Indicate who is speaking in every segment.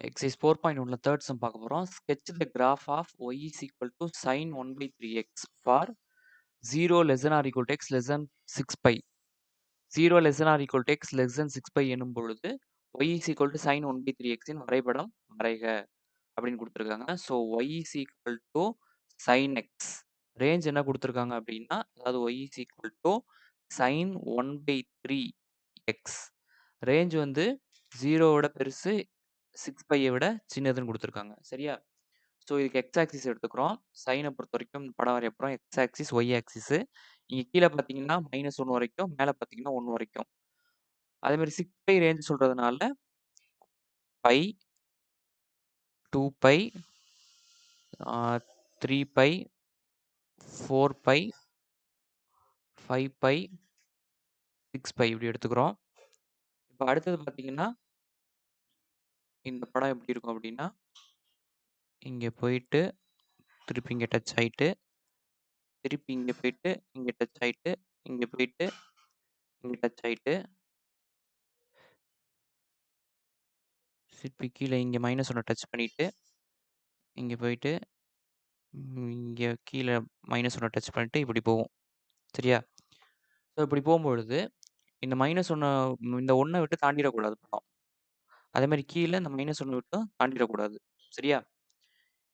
Speaker 1: Exercise 4.1ல third sum பார்க்க போறோம். Sketch the graph of y is equal to sin 1/3x for 0 less than or equal to x less than 6π. 0 less than or equal to x less than 6π எனும் பொழுது y is equal to sin 1/3x இன் வரைபடம் வரைக அப்படின்னு கொடுத்துருக்காங்க. So y is equal to sin x. Range என்ன கொடுத்துருக்காங்க அப்படின்னா, அதாவது y is equal to sin 1/3x. Range வந்து 0வோட பெருசு 6πயை விட சின்னதுன்னு கொடுத்துருக்காங்க. சரியா? ஸோ இதுக்கு எக்ஸ் ஆக்சிஸ் எடுத்துக்கிறோம். சைனை பொறுத்த வரைக்கும் படம் வரையப்புறம் எக்ஸ் ஆக்சிஸ் ஒய் ஆக்சிஸ். இங்கே கீழே பார்த்தீங்கன்னா -1 வரைக்கும், மேலே பார்த்தீங்கன்னா 1 வரைக்கும். அதே மாதிரி 6π ரேஞ்ச் சொல்றதுனால π, 2π, 3π, 4π, 5π, 6π இப்படி எடுத்துக்கிறோம். இப்போ அடுத்தது பார்த்தீங்கன்னா இந்த படம் எப்படி இருக்கும் அப்படின்னா, இங்கே போயிட்டு திருப்பி இங்கே டச் ஆயிட்டு, திருப்பி இங்கே போயிட்டு இங்கே டச் ஆயிட்டு, இங்கே போயிட்டு இங்கே டச் ஆயிட்டு, திருப்பி கீழே இங்கே -1 டச் பண்ணிட்டு, இங்கே போயிட்டு இங்கே கீழே -1 டச் பண்ணிட்டு இப்படி போகும். சரியா? ஸோ இப்படி போகும்பொழுது இந்த -1 இந்த 1 விட்டு தாண்டிடக்கூடாது படம். அதே மாதிரி கீழே இந்த -1 விட்டு தாண்டிடக்கூடாது. சரியா?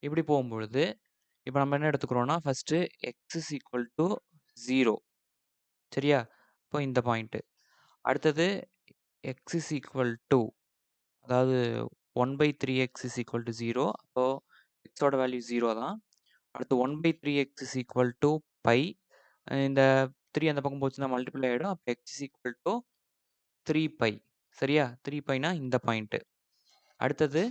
Speaker 1: இப்படி போகும்பொழுது இப்போ நம்ம என்ன எடுத்துக்கிறோம்னா, first x is equal to 0. சரியா? இப்போ இந்த பாயிண்ட். அடுத்தது எக்ஸ் இஸ் ஈக்குவல் டு, அதாவது 1/3x இஸ் ஈக்குவல் டு 0. அப்போ எக்ஸோட வேல்யூ 0 தான். அடுத்து 1/3x is equal to by. இந்த 3 அந்த பக்கம் போச்சுன்னா மல்டிப்ளை ஆகிடும். அப்போ எக்ஸ் இஸ் ஈக்குவல் டு 3π. சரியா? 3πனா இந்த பாயிண்ட். அடுத்தது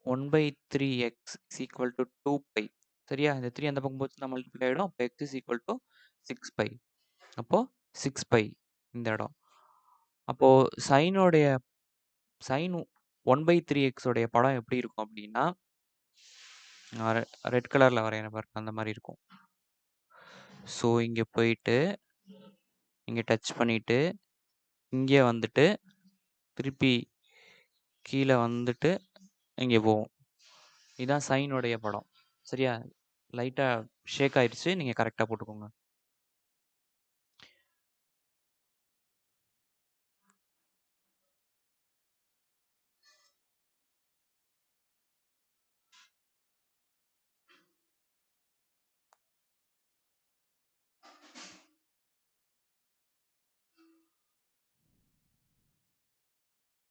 Speaker 1: 1/3x இஸ் ஈக்குவல் டு 2π. சரியா? இந்த 3 அந்த பக்கம் போச்சுன்னா மல்டிப்ளை ஆகிடும். அப்போ எக்ஸ் இஸ் ஈக்குவல் டு 6π. அப்போ 6π இந்த இடம். அப்போ sin 1/3x உடைய படம் எப்படி இருக்கும் அப்படின்னா, ரெட் கலர்ல வரையறேன் பாருங்க, அந்த மாதிரி இருக்கும். ஸோ இங்கே போயிட்டு இங்கே டச் பண்ணிட்டு இங்கே வந்துட்டு திருப்பி கீழே வந்துட்டு இங்கே போகும். இதுதான் சைனுடைய படம். சரியா? லைட்டாக ஷேக் ஆயிடுச்சு, நீங்கள் கரெக்டாக போட்டுக்கோங்க.